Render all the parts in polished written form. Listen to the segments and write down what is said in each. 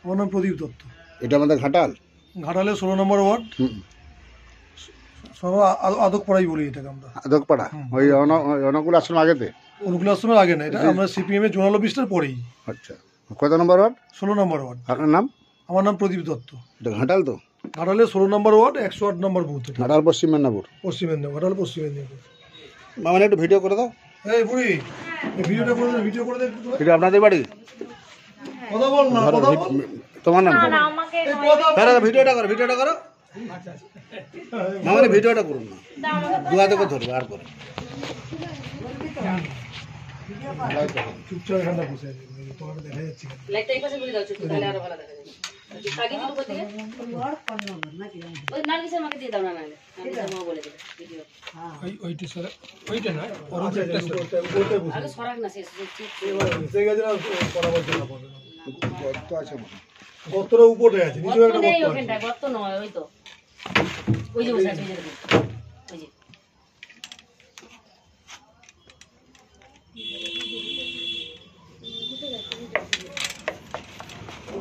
আমার নাম প্রদীপ দত্ত। এটা আমাদের ঘাটাল, ঘাটালে 16 নম্বর ওয়ার্ড, আদকপাড়াই বলি এটাকে আমরা। আদকপাড়া ওই অনুকূল আশ্রম আগেতে? অনুকূল আশ্রমের আগে না, এটা আমরা সিপিএম এর জোনাল অফিসটার পরেই। আচ্ছা, কত নম্বর ওয়ার্ড? 16 নম্বর ওয়ার্ড। আপনার নাম? আমার নাম প্রদীপ দত্ত। এটা ঘাটাল তো? ঘাটালে 16 নম্বর ওয়ার্ড, 108 নম্বর বুথ। ঘাটাল পশ্চিম মেদিনীপুর। পশ্চিম মেদিনীপুর, ঘাটাল পশ্চিম মেদিনীপুর। মামা একটু ভিডিও করে দাও। এই বুড়ি, ভিডিওটা করে দে, ভিডিও করে দে একটু। এটা আপনাদের বাড়ি? কথা বল না, কথা বল। তোমার নাম? দাদা ভিডিওটা করো, ভিডিওটা করো। মামা ভিডিওটা করুন না, দুয়া দেখো ধরবে আর করে। চুপচাপ এখানটা বসে আছে, তোমাকে দেখা যাচ্ছে না। লাইটটা এই পাশে ঘুরে দাও, চুপ তাহলে আরো ভালো দেখা যাবে। আগে দিন উপর থেকে ওই নার্গিসের মাকে দিয়ে দাও না, নাহলে নার্গিসের মা বলে দেবে ভিডিও। ওইটা স্যার, ওইটা না, আগে সরাক না শেষ এসে গেছে না, পড়া বলতে না পারবে না। গর্ত আছে মনে হয়। গর্তটা উপরে আছে, নিচে একটা নেই গর্ত আছে। ওখানটা, গর্ত নয়, ওই তো ওই যে বসে আছে, ওই যে দেখুন, ওই যে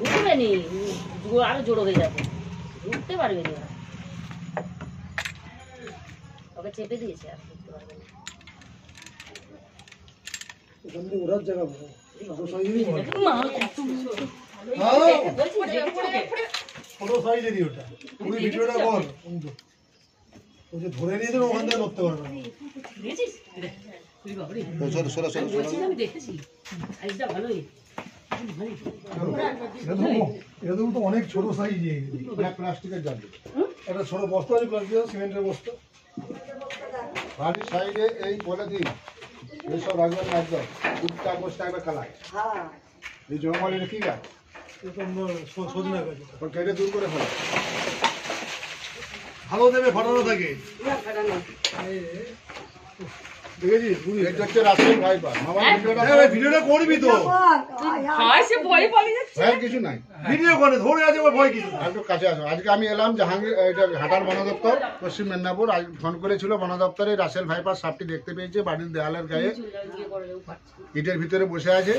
ঢুকবে নি, আরো জোড়ো হয়ে যাবে, ঢুকতে পারবে না। ওকে চেপে দিয়েছে, আর ঢুকতে পারবে না। এখান থেকে ওরার জায়গা বলো। ছোট সাইজেরই বলো। মা ছোট সাইজেরই ওটা। ওই ভিডিওটা কর। ওই যে ধরে নিয়ে যাবে, ওখান থেকে করতে পারবে না। দেখেছিস? সরো সরো সরো। বলছিস আমি দেখেছি, সাইজটা ভালোই। এটা তো অনেক ছোট সাইজ। প্লাস্টিকের জাল, একটা ছোট বস্তা আছে, প্লাস্টিকের সিমেন্টের বস্তা। বাড়ির সাইডে এই পলিথিন এইসব রাখবেন না, একদম কুটটা বস্তা একবার কালার। এই জঙ্গলে রেখে গাছ এটা সজনা গাছ, কেটে দূর করে ফেলা। ভালো দেবে, ফাটানো থাকে। দেখেছিস? এটা হচ্ছে রাসেল ভাইপার। মামা ভিডিওটা করবি তো? ভয়ের কিছু নাই, ভিডিও করে ধরে আছে, ওর ভয় কিছু না। একটু কাছে আসো। আজকে আমি এলাম জাহাঙ্গীর, এটা ঘাটাল বন দপ্তর পশ্চিম মেদিনীপুর। আজ ফোন করেছিল বন দপ্তরে, রাসেল ভাইপার সাপটি দেখতে পেয়েছে বাড়ির দেয়ালের গায়ে, ইটের ভিতরে বসে আছে।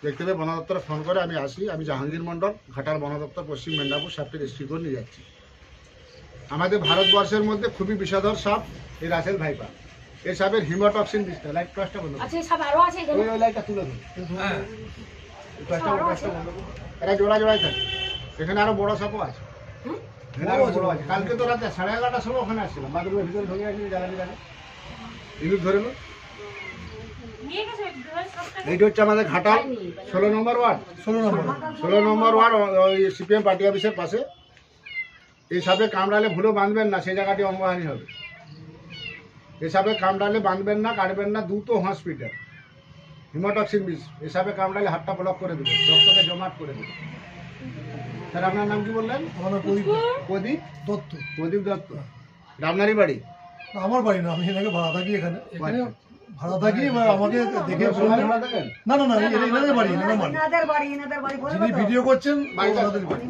দেখতে পেয়ে বন দপ্তরে ফোন করে আমি আসি। আমি জাহাঙ্গীর মন্ডল, ঘাটাল বন দপ্তর পশ্চিম মেদিনীপুর। সাপটি রেস্কিউ করে নিয়ে যাচ্ছি। আমাদের ভারতবর্ষের মধ্যে খুবই বিষাদর সাপ এই রাসেল ভাইপার। এই সাপের হিমোটক্সিন বিষটা, লাইট ফ্লাশটা বন্ধ আচ্ছা, সব আরো আছে এখানে। ওই লাইটটা তুলে ধরুন, ফ্লাশটা বন্ধ করুন। এরা জোড়া জোড়াই থাকে। এখানে আরো বড় সাপও আছে, এখানে আরো বড় আছে। কালকে তো রাতে 11:30টার সময় ওখানে আসছিলাম, বাথরুমের ভিতরে ঢুকে আসছি জ্বালানি গাছে। ইঁদুর ধরে নো। এইটা হচ্ছে আমাদের ঘাটাল 16 নম্বর ওয়ার্ড। 16 নম্বর ওয়ার্ড, ওই সিপিএম পার্টি অফিসের পাশে। এই সাপে কামড়ালে ভুলেও বাঁধবেন না, সেই জায়গাটি অঙ্গহানি হবে। এই সাপে কামড়ালে বাঁধবেন না, কাটবেন না, দ্রুত হসপিটাল। হিমোটক্সিন বিষ। এই সাপে কামড়ালে হাতটা ব্লক করে দেবে, রক্তকে জমাট করে দেবে। স্যার আপনার নাম কি বললেন? আমার নাম প্রদীপ প্রদীপ দত্ত। প্রদীপ দত্ত। আপনারই বাড়ি? আমার বাড়ি না, আমি এখানে ভাড়া থাকি। এখানে ভাড়া থাকি, এবার আমাকে দেখে সোনার ভাড়া থাকেন? না না না, এনাদের বাড়ি, এনাদের বাড়ি। যিনি ভিডিও করছেন ওনাদের বাড়ি।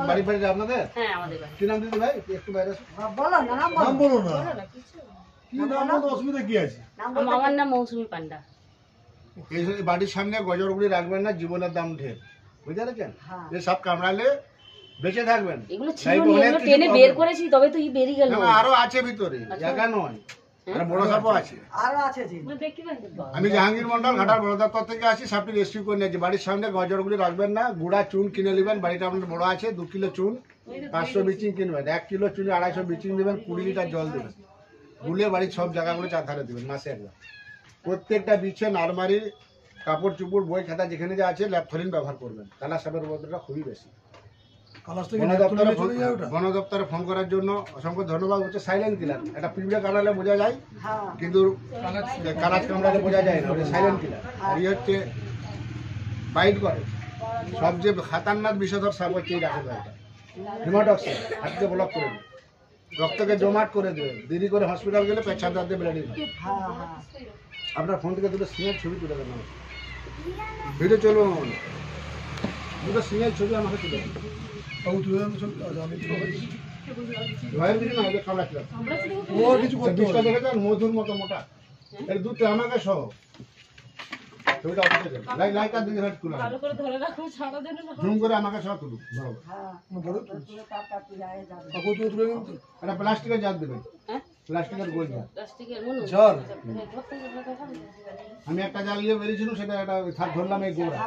বাড়ি বাড়ি আপনাদের? হ্যাঁ, আমাদের বাড়ি। কি নাম দিদি ভাই? একটু বাইরে আসুন। নাম বলো না, কি নাম বলতে অসুবিধা কি আছে? আমার নাম মৌসুমী পান্ডা। এই বাড়ির সামনে গজরগুলি রাখবেন না, জীবনের দাম ঢের, বুঝতে পারছেন? যে সব কামড়ালে বেঁচে থাকবেন। এগুলো ছিল নি, এগুলো টেনে বের করেছি, তবে তো ই বেরিয়ে গেল। আরো আছে ভিতরে, জায়গা নয়, বড় সাপও আছে। আমি জাহাঙ্গীর মন্ডল, ঘাটাল বন দপ্তর থেকে আসি। সাপটি রেস্কিউ করে নিয়েছি। বাড়ির সামনে গজরগুলি রাখবেন না। গুঁড়া চুন কিনে নেবেন, বাড়িটা আপনার বড় আছে। 2 কিলো চুন, 500 ব্লিচিং কিনবেন। 1 কিলো চুনে 250 ব্লিচিং দেবেন, 20 লিটার জল দেবেন। গুলে বাড়ির সব জায়গাগুলো চারধারে দেবেন মাসে একবার। প্রত্যেকটা বিছান, আলমারি, কাপড় চুপড়, বই খাতা যেখানে যা আছে ল্যাপথলিন ব্যবহার করবেন। কালা সাপের উপদ্রবটা খুবই বেশি। বন দপ্তরে ফোন করার জন্য অসংখ্য ধন্যবাদ। হচ্ছে সাইলেন্ট কিলার। একটা পিঁপড়ে কামড়ালে বোঝা যায়, কিন্তু কালাজ কামড়ালে বোঝা যায় না, ওটা সাইলেন্ট কিলার। আর এই হচ্ছে বাইট করে। সবচেয়ে খাতারনাক বিষধর সাপ হচ্ছে এই রাসেল ভাইপার। হিমোটক্সিন, হাতকে ব্লক করে দেবে, রক্তকে জমাট করে দেবে। দেরি করে হসপিটাল গেলে পেছাব দাঁত দিয়ে ব্লিডিং হয়। আপনার ফোন থেকে দুটো সিনের ছবি তুলে দেন, ভিডিও চলুন। দুটো সিনের ছবি আমাকে তুলে দেন। মধুর মতো মোটা, এর দুধটা আমাকে সহ ছবিটা অফিসে দেন। লাইটটা দিকে হাত তুলো, ভালো করে ধরে রাখো, ছাড়া দেন না। জুম করে আমাকে সব তুলুক বরাবর। বড় কাপড় তুলে নিন তো। একটা প্লাস্টিকের জার দেবেন, হ্যাঁ প্লাস্টিকের গোল জার। প্লাস্টিকের মনু জার? আমি একটা জাল নিয়ে বেরিয়েছিলাম, সেটা একটা থাক ধরলাম এই গোড়া,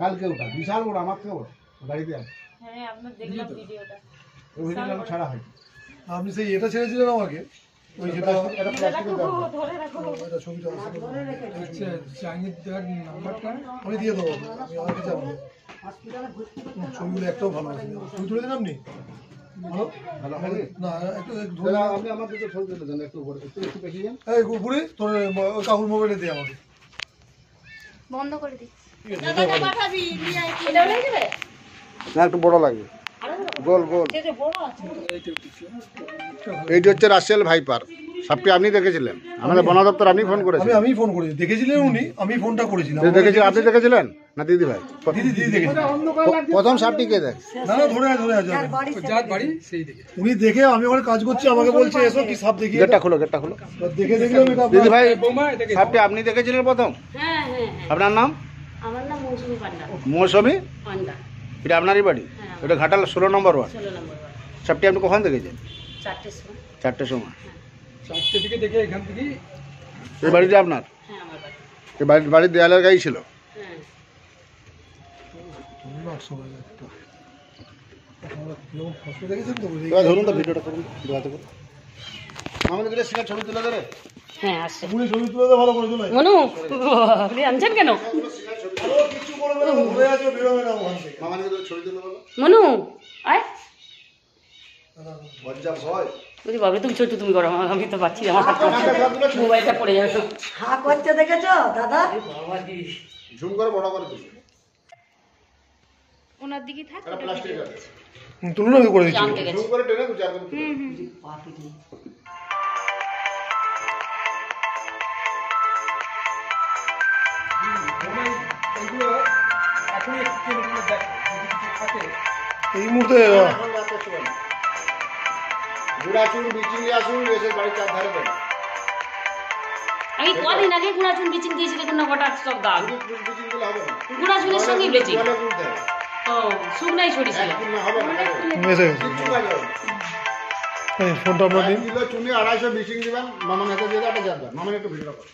কালকে ওটা বিশাল বড়, আমার থেকে বড়, গাড়িতে আছে। হ্যাঁ আপনার দেখলাম ভিডিওটা। ওই ভিডিওটা আমি ছাড়া হয়। আপনি সেই এটা ছেড়েছিলেন আমাকে, ওই যেটা একটা প্লাস্টিকের জার দেবেন। ধরে রাখো। এটা ছবিটা আছে। আচ্ছা চাইনিজ দেওয়ার নাম্বারটা আমি দিয়ে দেবো, আমি আমাকে যাবো। ছবিগুলো একটাও ভালো আছে। ছবি তুলে দিন আপনি? ভালো? ভালো হয়নি? না একটু একটু ধরে দাদা, আপনি আমার দিকে ছবি তুলে দেন একটু উপরে, একটু বেশি যান। এই ঘুরে তোর ওই কাকুর মোবাইলে দে আমাকে। বন্ধ করে দিই। এটা হয়ে যাবে? না, একটু বড় লাগবে, গোল গোল। যে বড় আছে। এইটি হচ্ছে রাসেল ভাইপার, সাপটি আপনি দেখেছিলেন, আমাদের বন দপ্তর আপনি ফোন করেছিলেন। আমি ফোন করেছি, দেখেছিলেন উনি, আমি ফোনটা করেছিলাম। দেখেছিলেন, আপনি দেখেছিলেন না দিদি ভাই? দিদি দেখেছিলেন। প্রথম সাপটি কে দেখ? না না ধরে আছে যার বাড়ি সেই দিকে। উনি দেখে, আমি ওখানে কাজ করছি, আমাকে বলছে এসো কি সাপ দেখি। গেটটা খোলো, গেটটা খোলো। দেখে দেখলাম এটা দিদি ভাই, বৌমা দেখে সাপটি আপনি দেখেছিলেন প্রথম? হ্যাঁ হ্যাঁ হ্যাঁ। আপনার নাম? আমার নাম মৌসুমী পান্ডা। মৌসুমী? পান্ডা। এটা আপনারই বাড়ি? হ্যাঁ। এটা ঘাটাল 16 নম্বর ওয়ার্ড। 16 নম্বর ওয়ার্ড। সাপটি আপনি কখন দেখেছেন? 4টের সময়। 4টের সময়। 4টে থেকে দেখে এখান থেকে এই বাড়িটা আপনার? হ্যাঁ আমার বাড়ি। এই বাড়ির দেয়ালের গায়ে ছিল? হ্যাঁ। দেখেছেন তো? এবার ধরুন তো ভিডিওটা করুন, দোয়াতে করুন। আমাদের দিলে সিনা ছবি তুলে দেবে। হ্যাঁ আসছে। উনি ছবি তুলে দেয় ভালো করে চলে। মনু আপনি আনছেন কেন? আরো কিছু করবে না, ঘুরে আছে, বেরোবে না ওখান থেকে। মামাকে দিলে ছবি তুলে বলো। মনু আয়। লজ্জা ভয়। বলছি বাবরে তুমি ছোট, তুমি করো, আমি তো পাচ্ছি না, আমার মোবাইলটা পড়ে যাবে। হা করছে দেখেছো দাদা? ঝুম করে বড় করে দিন। ওনার দিকে থাক। এটা প্লাস্টিকের। তুলুন আমি করে দিচ্ছি। জানতে গেছি। ঝুম করে টেনে 2-4 করে তুলে। এইগুলো এখনই একটু কিনে কিনে দেখো যদি কিছু থাকে। এই মুহূর্তে এখন রাত করতে পারেন। গুড়াচুন বিচিং আসুন, এসে বাড়ির চার ধারে দেন। আমি কদিন আগে গুড়াচুন বিচিং দিয়েছি, দেখুন না গোটা সব দাগ। বিচিং গুলো হবে না। গুড়াচুনের সঙ্গে ব্লিচিং। জলে গুলতে হবে। ও শুকনাই ছড়িয়েছিল। একদিন না হবে না। এসে গেছে। কিচ্ছু কাজ হবে না। এই ফোনটা আপনার দিন। 1 কিলো চুনি 250 বিচিং দিবেন, মামার হাতে দিয়ে একটা জানবেন। মামার একটু ভিডিও করুন।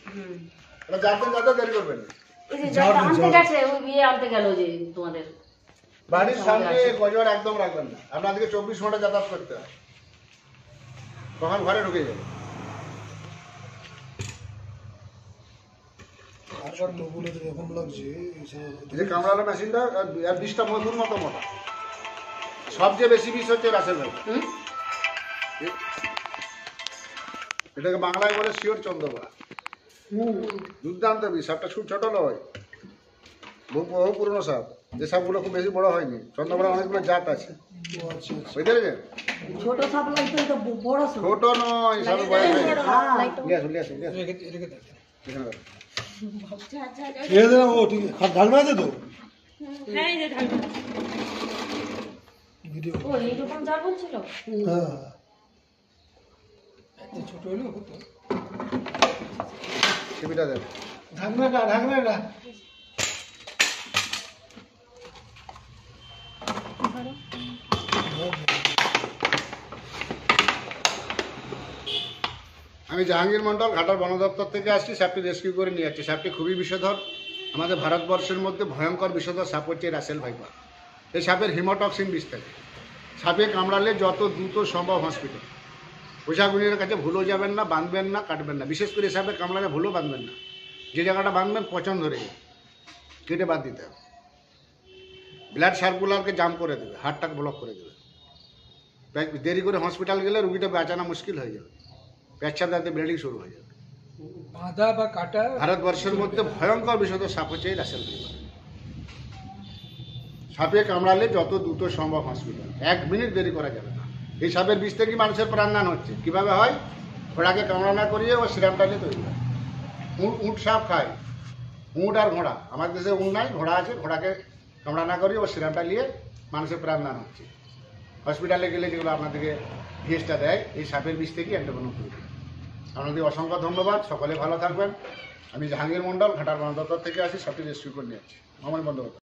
এটা যাতে দেরি করবেন না। ওই যে জলটা আনতে গেছে, ওই বিয়ে আনতে গেল যে তোমাদের। বাড়ির সামনে গজর একদম রাখবেন না, আপনাদেরকে 24 ঘন্টা যাতায়াত করতে হয়, কখন ঘরে ঢুকে যাবে। আবার নবুলে এরকম লাগছে। এই যে কামড়ানো মেশিনটা আর 20টা মধুর মতো মোটা। সবচেয়ে বেশি বিষ হচ্ছে রাসেল ভাই। হুম? এটাকে বাংলায় বলে শিওর চন্দ্রবা। দুর্দান্ত বিষ, সাপটা খুব ছোট নয়, বহু পুরনো সাপ। যে সাপগুলো খুব বেশি বড় হয়নি, চন্দ্রবড়া অনেকগুলো জাত আছে, বুঝতে পেরেছেন? ছোট সাপ লাগতো তো বড় সাপ। ছোট নয়, সাপের বয়স হয়ে গেছে। নিয়ে আসুন, নিয়ে আসুন, নিয়ে আসুন। রেখে রেখে দেখ। এখানে রাখুন। ঠিক আছে না? ও ঠিক আছে, ঢাকনা আছে তো? হ্যাঁ এই যে ঢালটা। ভিডিও। ও এইরকম জার বলছিল। হ্যাঁ এত ছোট হলো হতো। টিভিটা দেন। ঢাকনাটা ঢাকনাটা। আমি জাহাঙ্গীর মন্ডল, ঘাটাল বন দপ্তর থেকে আসছি। সাপটি রেস্কিউ করে নিয়ে যাচ্ছি। সাপটি খুবই বিষধর, আমাদের ভারতবর্ষের মধ্যে ভয়ঙ্কর বিষধর সাপ হচ্ছে রাসেল ভাইপার। এই সাপের হিমোটক্সিন বিষ থাকে। সাপে কামড়ালে যত দ্রুত সম্ভব হসপিটাল। প্রশাসনের কাছে ভুলেও যাবেন না, বাঁধবেন না, কাটবেন না। বিশেষ করে সাপে কামড়ালে ভুলেও বাঁধবেন না। যে জায়গাটা বাঁধবেন পচন ধরে যাবে, কেটে বাদ দিতে হবে। ব্লাড সার্কুলারকে জাম করে দেবে, হার্টটাকে ব্লক করে দেবে। দেরি করে হসপিটাল গেলে রুগীটা বাঁচানো মুশকিল হয়ে যাবে, পেচ্ছাপ দাঁতে ব্লিডিং শুরু হয়ে যাবে। বাঁধা বা কাটা ভারতবর্ষের মধ্যে ভয়ঙ্কর বিষধর সাপ হচ্ছে এই রাসেল ভাইপার। সাপে কামড়ালে যত দ্রুত সম্ভব হসপিটাল, 1 মিনিট দেরি করা যাবে না। এই সাপের বিষ থেকে মানুষের প্রাণদান হচ্ছে। কিভাবে হয়? ঘোড়াকে কামড়ানা করিয়ে ও সিরামটা নিয়ে তৈরি হয়। উঁট সাপ খায়, উঁট আর ঘোড়া। আমাদের দেশে উঁট নাই, ঘোড়া আছে। ঘোড়াকে কামড়ানা করিয়ে ও সিরামটা নিয়ে মানুষের প্রাণদান হচ্ছে। হসপিটালে গেলে যেগুলো আপনাদেরকে ভিএসটা দেয়, এই সাপের বিষ থেকেই একটা কোনো আপনাদের অসংখ্য ধন্যবাদ। সকলে ভালো থাকবেন, আমি জাহাঙ্গীর মন্ডল ঘাটার বন দপ্তর থেকে আসি, সঠিক রেস্কিউ করে নিয়ে আসছি মামনি বন্দ্যোপাধ্যায়।